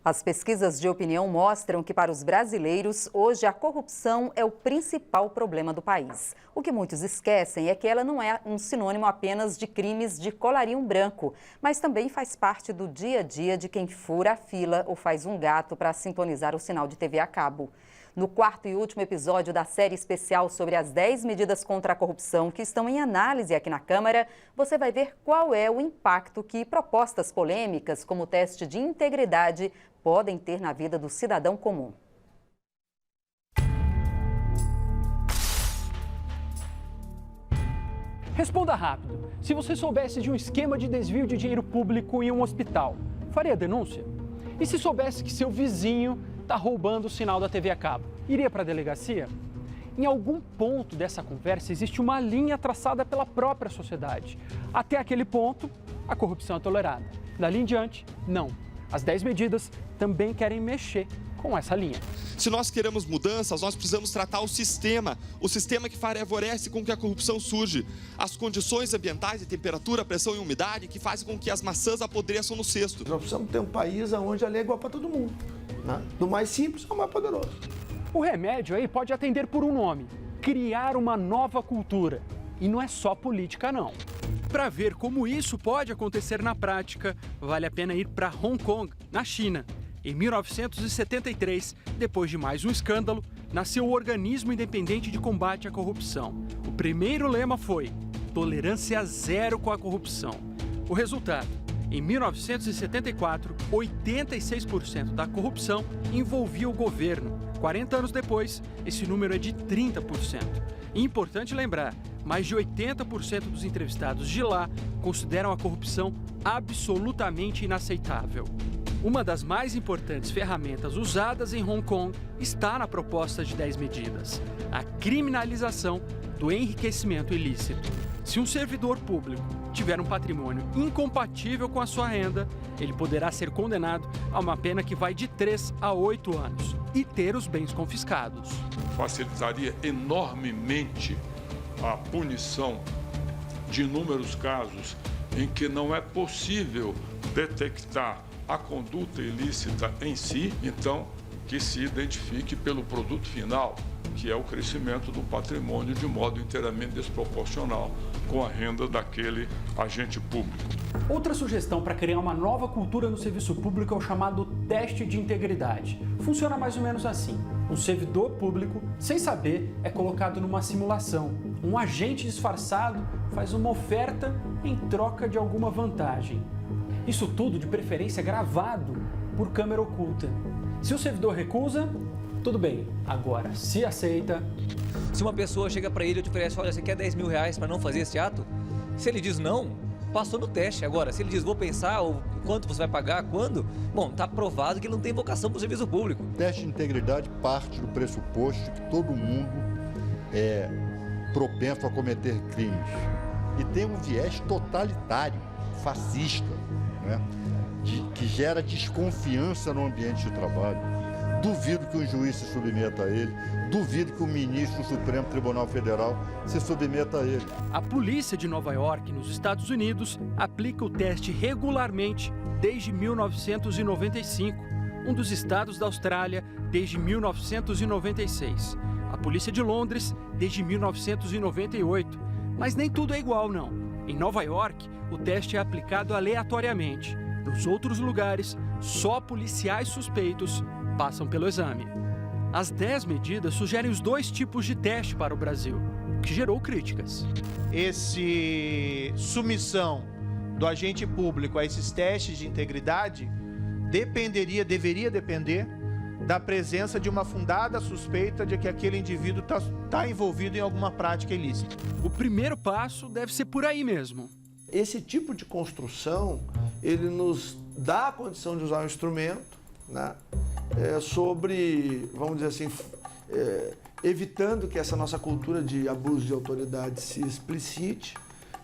As pesquisas de opinião mostram que, para os brasileiros, hoje a corrupção é o principal problema do país. O que muitos esquecem é que ela não é um sinônimo apenas de crimes de colarinho branco, mas também faz parte do dia a dia de quem fura a fila ou faz um gato para sintonizar o sinal de TV a cabo. No quarto e último episódio da série especial sobre as 10 medidas contra a corrupção que estão em análise aqui na Câmara, você vai ver qual é o impacto que propostas polêmicas, como o teste de integridade, podem ter na vida do cidadão comum. Responda rápido. Se você soubesse de um esquema de desvio de dinheiro público em um hospital, faria denúncia? E se soubesse que seu vizinho está roubando o sinal da TV a cabo, iria para a delegacia? Em algum ponto dessa conversa existe uma linha traçada pela própria sociedade. Até aquele ponto, a corrupção é tolerada. Dali em diante, não. As 10 medidas também querem mexer com essa linha. Se nós queremos mudanças, nós precisamos tratar o sistema que favorece com que a corrupção surge. As condições ambientais de temperatura, pressão e umidade que fazem com que as maçãs apodreçam no cesto. Nós precisamos ter um país onde a lei é igual para todo mundo, né? Do mais simples ao mais poderoso. O remédio aí pode atender por um nome: criar uma nova cultura. E não é só política, não. Para ver como isso pode acontecer na prática, vale a pena ir para Hong Kong, na China. Em 1973, depois de mais um escândalo, nasceu o Organismo Independente de Combate à Corrupção. O primeiro lema foi: tolerância zero com a corrupção. O resultado: em 1974, 86% da corrupção envolvia o governo. 40 anos depois, esse número é de 30%. E importante lembrar, mais de 80% dos entrevistados de lá consideram a corrupção absolutamente inaceitável. Uma das mais importantes ferramentas usadas em Hong Kong está na proposta de 10 medidas: a criminalização do enriquecimento ilícito. Se um servidor público tiver um patrimônio incompatível com a sua renda, ele poderá ser condenado a uma pena que vai de 3 a 8 anos e ter os bens confiscados. Facilitaria enormemente a punição de inúmeros casos em que não é possível detectar a conduta ilícita em si, então que se identifique pelo produto final, que é o crescimento do patrimônio de modo inteiramente desproporcional com a renda daquele agente público. Outra sugestão para criar uma nova cultura no serviço público é o chamado teste de integridade. Funciona mais ou menos assim: um servidor público, sem saber, é colocado numa simulação. Um agente disfarçado faz uma oferta em troca de alguma vantagem. Isso tudo, de preferência, gravado por câmera oculta. Se o servidor recusa, tudo bem. Agora, se aceita... Se uma pessoa chega para ele e te oferece: olha, você quer 10 mil reais para não fazer esse ato? Se ele diz não, passou no teste. Agora, se ele diz: vou pensar, ou quanto você vai pagar, quando? Bom, está provado que ele não tem vocação para o serviço público. O teste de integridade parte do pressuposto que todo mundo é propenso a cometer crimes. E tem um viés totalitário, fascista, né? Que gera desconfiança no ambiente de trabalho. Duvido que um juiz se submeta a ele, duvido que o ministro do Supremo Tribunal Federal se submeta a ele. A polícia de Nova York, nos Estados Unidos, aplica o teste regularmente desde 1995. Um dos estados da Austrália, desde 1996. A polícia de Londres, desde 1998. Mas nem tudo é igual, não. Em Nova York, o teste é aplicado aleatoriamente. Nos outros lugares, só policiais suspeitos passam pelo exame. As 10 medidas sugerem os 2 tipos de teste para o Brasil, o que gerou críticas. Submissão do agente público a esses testes de integridade deveria depender da presença de uma fundada suspeita de que aquele indivíduo está envolvido em alguma prática ilícita. O primeiro passo deve ser por aí mesmo. Esse tipo de construção, ele nos dá a condição de usar um instrumento, né, sobre, vamos dizer assim, evitando que essa nossa cultura de abuso de autoridade se explicite,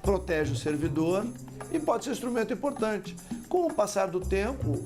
protege o servidor e pode ser um instrumento importante. Com o passar do tempo,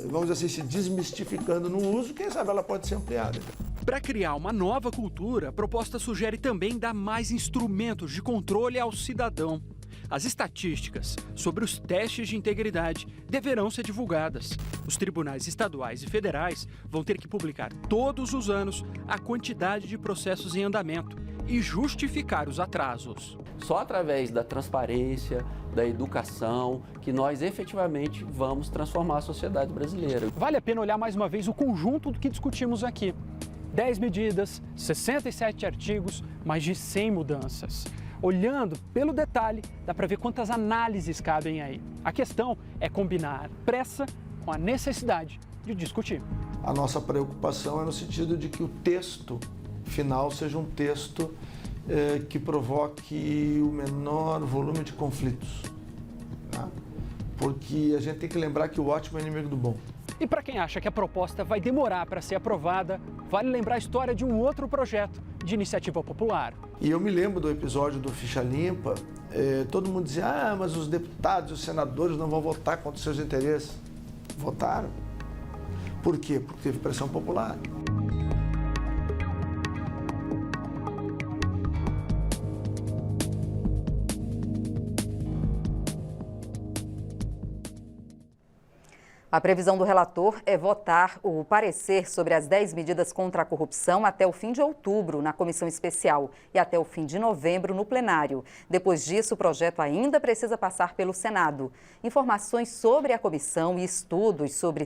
vamos dizer assim, se desmistificando no uso, quem sabe ela pode ser ampliada. Para criar uma nova cultura, a proposta sugere também dar mais instrumentos de controle ao cidadão. As estatísticas sobre os testes de integridade deverão ser divulgadas. Os tribunais estaduais e federais vão ter que publicar todos os anos a quantidade de processos em andamento e justificar os atrasos. Só através da transparência, da educação, que nós efetivamente vamos transformar a sociedade brasileira. Vale a pena olhar mais uma vez o conjunto do que discutimos aqui. 10 medidas, 67 artigos, mais de 100 mudanças. Olhando pelo detalhe, dá para ver quantas análises cabem aí. A questão é combinar pressa com a necessidade de discutir. A nossa preocupação é no sentido de que o texto final seja um texto que provoque o menor volume de conflitos. Tá? Porque a gente tem que lembrar que o ótimo é inimigo do bom. E para quem acha que a proposta vai demorar para ser aprovada, vale lembrar a história de um outro projeto de iniciativa popular. E eu me lembro do episódio do Ficha Limpa, todo mundo dizia, mas os deputados e os senadores não vão votar contra os seus interesses. Votaram. Por quê? Porque teve pressão popular. A previsão do relator é votar o parecer sobre as 10 medidas contra a corrupção até o fim de outubro na comissão especial e até o fim de novembro no plenário. Depois disso, o projeto ainda precisa passar pelo Senado. Informações sobre a comissão e estudos sobre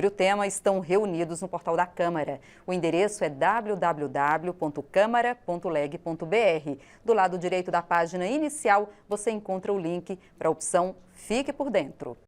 o tema estão reunidos no portal da Câmara. O endereço é www.câmara.leg.br. Do lado direito da página inicial, você encontra o link para a opção Fique por Dentro.